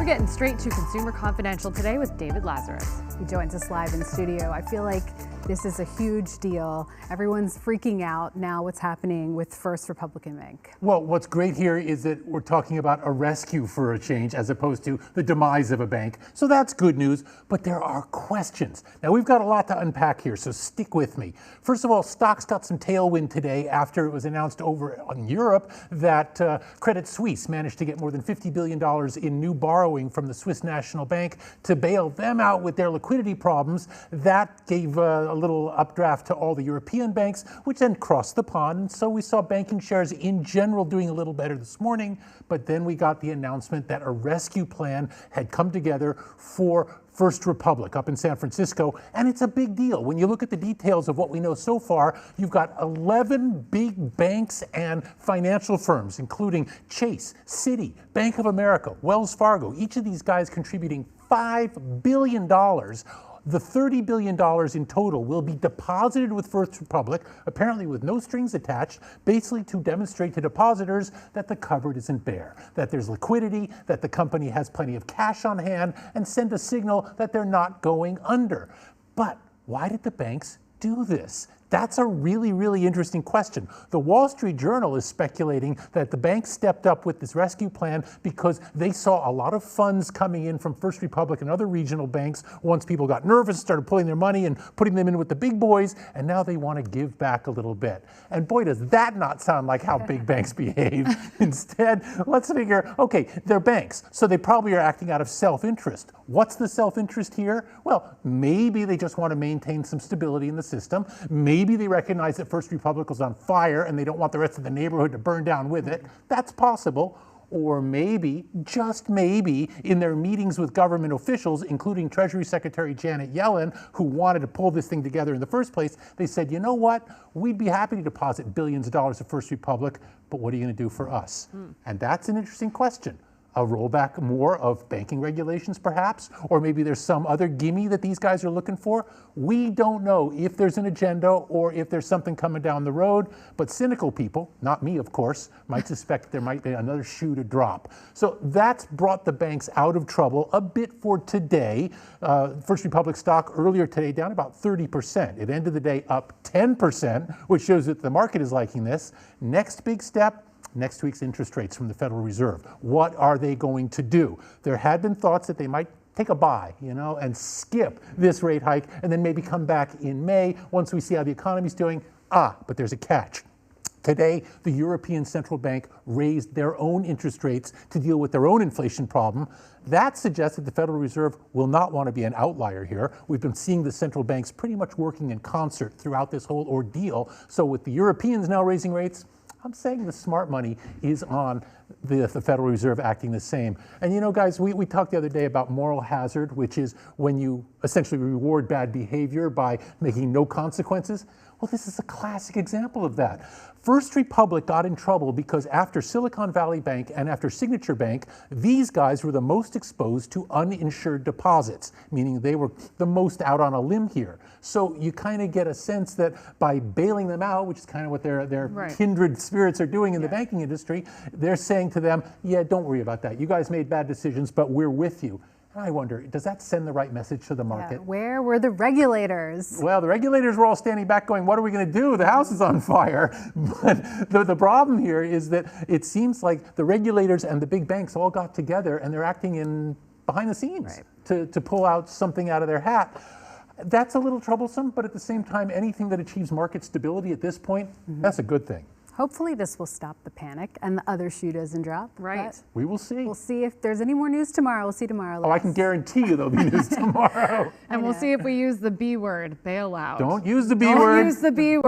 getting straight to Consumer Confidential today with David Lazarus. He joins us live in studio. I feel like this is a huge deal. Everyone's freaking out now what's happening with First Republican Bank. Well, what's great here is that we're talking about a rescue for a change as opposed to the demise of a bank. So that's good news, but there are questions. Now, we've got a lot to unpack here, so stick with me. First of all, stocks got some tailwind today after it was announced over in Europe that Credit Suisse managed to get more than $50 billion in new borrowing from the Swiss National Bank to bail them out with their liquidity problems. That gave a little updraft to all the European banks, which then crossed the pond. And so we saw banking shares in general doing a little better this morning. But then we got the announcement that a rescue plan had come together for First Republic up in San Francisco, and it's a big deal. When you look at the details of what we know so far, you've got 11 big banks and financial firms, including Chase, Citi, Bank of America, Wells Fargo, each of these guys contributing $5 billion. The $30 billion in total will be deposited with First Republic, apparently with no strings attached, basically to demonstrate to depositors that the cupboard isn't bare, that there's liquidity, that the company has plenty of cash on hand, and send a signal that they're not going under. But why did the banks do this? That's a really, really interesting question. The Wall Street Journal is speculating that the banks stepped up with this rescue plan because they saw a lot of funds coming in from First Republic and other regional banks once people got nervous, started pulling their money and putting them in with the big boys, and now they want to give back a little bit. And boy, does that not sound like how big banks behave. Instead, let's figure, okay, they're banks, so they probably are acting out of self-interest. What's the self-interest here? Well, maybe they just want to maintain some stability in the system. Maybe they recognize that First Republic was on fire and they don't want the rest of the neighborhood to burn down with it. That's possible. Or maybe, just maybe, in their meetings with government officials, including Treasury Secretary Janet Yellen, who wanted to pull this thing together in the first place, they said, you know what? We'd be happy to deposit billions of dollars to First Republic, but what are you going to do for us? And that's an interesting question. A rollback more of banking regulations, perhaps? Or maybe there's some other gimme that these guys are looking for? We don't know if there's an agenda or if there's something coming down the road, but cynical people, not me of course, might suspect there might be another shoe to drop. So that's brought the banks out of trouble a bit for today. First Republic stock earlier today down about 30%. It ended the day up 10%, which shows that the market is liking this. Next big step, next week's interest rates from the Federal Reserve. What are they going to do? There had been thoughts that they might take a buy, and skip this rate hike and then maybe come back in May once we see how the economy's doing. But there's a catch. Today, the European Central Bank raised their own interest rates to deal with their own inflation problem. That suggests that the Federal Reserve will not want to be an outlier here. We've been seeing the central banks pretty much working in concert throughout this whole ordeal. So with the Europeans now raising rates, I'm saying the smart money is on the Federal Reserve acting the same. And guys, we talked the other day about moral hazard, which is when you essentially reward bad behavior by making no consequences. Well, this is a classic example of that. First Republic got in trouble because after Silicon Valley Bank and after Signature Bank, these guys were the most exposed to uninsured deposits, meaning they were the most out on a limb here. So you kind of get a sense that by bailing them out, which is kind of what their kindred spirits are doing in the banking industry, they're saying to them, yeah, don't worry about that. You guys made bad decisions, but we're with you. I wonder, does that send the right message to the market? Yeah, where were the regulators? Well, the regulators were all standing back going, what are we going to do? The house is on fire. But the problem here is that it seems like the regulators and the big banks all got together and they're acting in behind the scenes to pull out something out of their hat. That's a little troublesome, but at the same time, anything that achieves market stability at this point, that's a good thing. Hopefully this will stop the panic and the other shoe doesn't drop. Right. We will see. We'll see if there's any more news tomorrow. We'll see tomorrow. Oh, I can guarantee you there'll be news tomorrow. And we'll see if we use the B word, bailout. Don't use the B word. Don't use the B word.